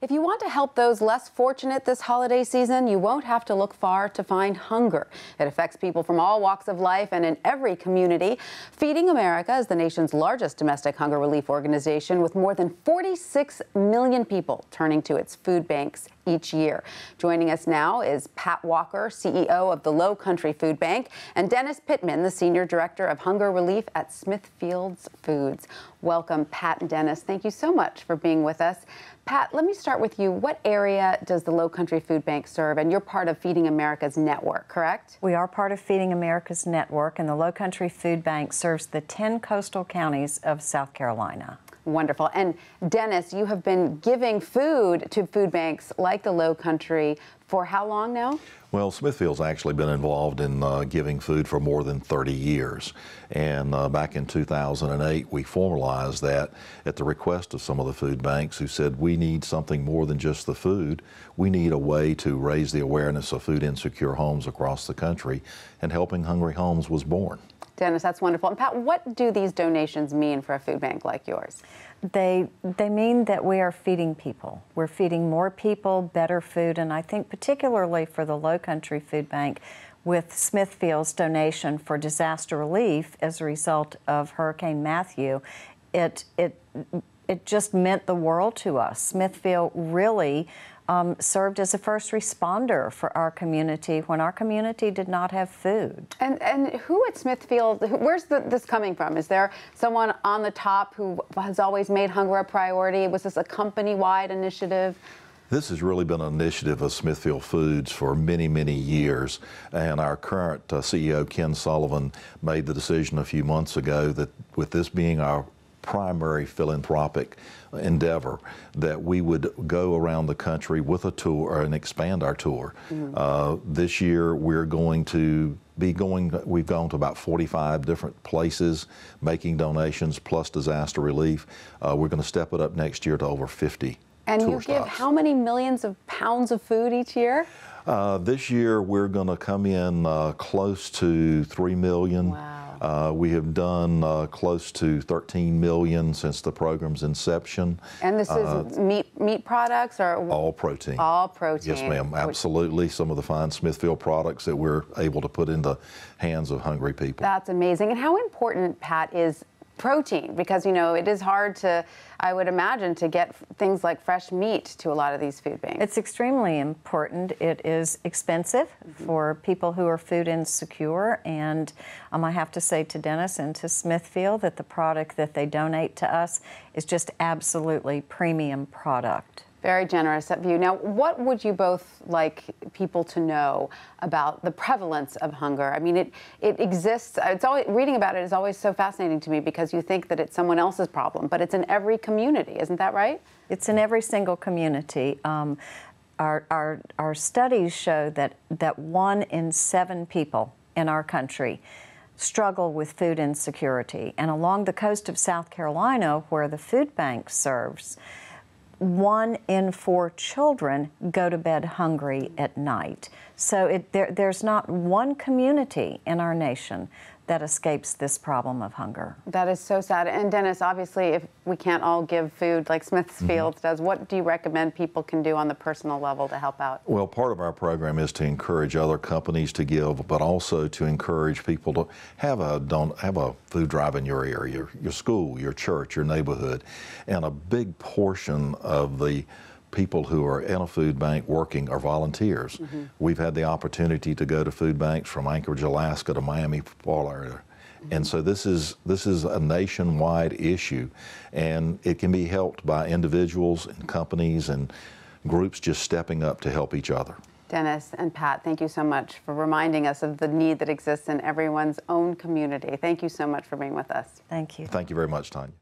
If you want to help those less fortunate this holiday season, you won't have to look far to find hunger. It affects people from all walks of life and in every community. Feeding America is the nation's largest domestic hunger relief organization, with more than 46 million people turning to its food banks each year. Joining us now is Pat Walker, CEO of the Low Country Food Bank, and Dennis Pittman, the Senior Director of Hunger Relief at Smithfield's Foods. Welcome, Pat and Dennis. Thank you so much for being with us. Pat, let me start with you. What area does the Low Country Food Bank serve? And you're part of Feeding America's network, correct? We are part of Feeding America's network, and the Low Country Food Bank serves the 10 coastal counties of South Carolina. Wonderful. And Dennis, you have been giving food to food banks like the Low Country for how long now? Well, Smithfield's actually been involved in giving food for more than 30 years. And back in 2008, we formalized that at the request of some of the food banks who said, we need something more than just the food. We need a way to raise the awareness of food insecure homes across the country, and Helping Hungry Homes was born. Dennis, that's wonderful. And Pat, what do these donations mean for a food bank like yours? They mean that we are feeding people. We're feeding more people better food, and I think particularly for the Low Country Food Bank, with Smithfield's donation for disaster relief as a result of Hurricane Matthew, it just meant the world to us. Smithfield really served as a first responder for our community when our community did not have food. And who at Smithfield, where's this coming from? Is there someone on the top who has always made hunger a priority? Was this a company-wide initiative? This has really been an initiative of Smithfield Foods for many, many years. And our current CEO, Ken Sullivan, made the decision a few months ago that with this being our primary philanthropic endeavor, that we would go around the country with a tour and expand our tour. This year we're going to we've gone to about 45 different places making donations plus disaster relief. We're going to step it up next year to over 50 And tour you give stops. how many millions of pounds of food each year? This year we're going to come in close to 3 million. Wow. We have done close to 13 million since the program's inception. And this is meat products or? All protein. All protein. Yes, ma'am, absolutely. Some of the fine Smithfield products that we're able to put in the hands of hungry people. That's amazing. And how important, Pat, is protein? Because, you know, it is hard to, I would imagine, to get things like fresh meat to a lot of these food banks. It's extremely important. It is expensive for people who are food insecure, and I have to say to Dennis and to Smithfield that the product that they donate to us is just absolutely premium product. Very generous of you. Now, what would you both like people to know about the prevalence of hunger? I mean, it exists. It's always, reading about it is always so fascinating to me because you think that it's someone else's problem, but it's in every community. Isn't that right? It's in every single community. Our studies show that 1 in 7 people in our country struggle with food insecurity. And along the coast of South Carolina, where the food bank serves, 1 in 4 children go to bed hungry at night. So there's not one community in our nation that escapes this problem of hunger. That is so sad. And Dennis, obviously, if we can't all give food like Smithfield does, what do you recommend people can do on the personal level to help out? Well, part of our program is to encourage other companies to give, but also to encourage people to have a food drive in your area, your school, your church, your neighborhood. And a big portion of the people who are in a food bank working are volunteers. We've had the opportunity to go to food banks from Anchorage, Alaska to Miami, Florida. And so this is a nationwide issue, and it can be helped by individuals and companies and groups just stepping up to help each other. Dennis and Pat, thank you so much for reminding us of the need that exists in everyone's own community. Thank you so much for being with us. Thank you. Thank you very much, Tanya.